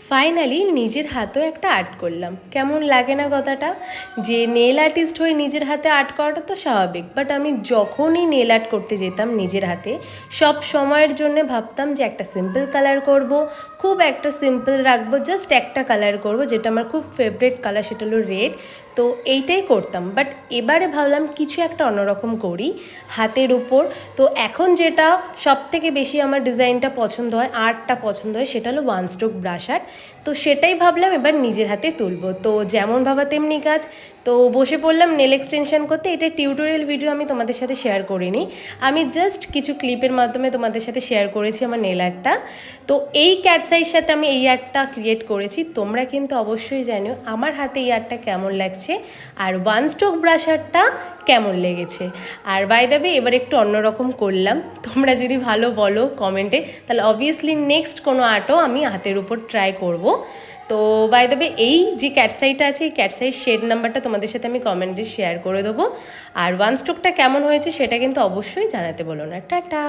Finally নিজের হাতেও একটা আর্ট করলাম। কেমন লাগে না কথাটা? যে নেল আর্টিস্ট হয়ে নিজের হাতে আর্ট করাটা তো স্বাভাবিক, বাট আমি যখনই নেল আর্ট করতে যেতাম নিজের হাতে, সব সময়ের জন্য ভাবতাম যে একটা সিম্পল কালার করব, খুব একটা সিম্পল রাখবো, জাস্ট একটা কালার করব, যেটা আমার খুব ফেভারিট কালার, সেটা হলো রেড। তো এইটাই করতাম, বাট এবারে ভাবলাম কিছু একটা অন্যরকম করি হাতের উপর। তো এখন যেটা সব থেকে বেশি আমার ডিজাইনটা পছন্দ হয়, আর্টটা পছন্দ হয়, সেটা হলো ওয়ান স্ট্রোক ব্রাশ আর্ট। তো সেটাই ভাবলাম এবার নিজের হাতে তুলব। তো যেমন ভাবা তেমনি কাজ। তো বসে পড়লাম নেল এক্সটেনশন করতে। এটা টিউটোরিয়াল ভিডিও আমি তোমাদের সাথে শেয়ার করিনি, আমি জাস্ট কিছু ক্লিপের মাধ্যমে তোমাদের সাথে শেয়ার করেছি আমার নেল আর্টটা। তো এই ক্যাট সাইজ সাথে আমি এই আর্টটা ক্রিয়েট করেছি। তোমরা কিন্তু অবশ্যই জানিও আমার হাতে এই আর্টটা কেমন লাগছে, আর ওয়ান স্ট্রোক ব্রাশ আর্টটা কেমন লেগেছে। আর বাই দ্য ওয়ে এবার একটু অন্যরকম করলাম, তোমরা যদি ভালো বলো কমেন্টে, তাহলে অবভিয়াসলি নেক্সট কোনো আর্টও আমি হাতের উপর ট্রাই করব। তো বাই দ্য ওয়ে এই যে ক্যাটসাইটা আছে, এই ক্যাটসাইজ শেড নাম্বারটা তোমাদের সাথে আমি কমেন্টে শেয়ার করে দেবো। আর ওয়ান স্ট্রোকটা কেমন হয়েছে সেটা কিন্তু অবশ্যই জানাতে বলো না। টাটা।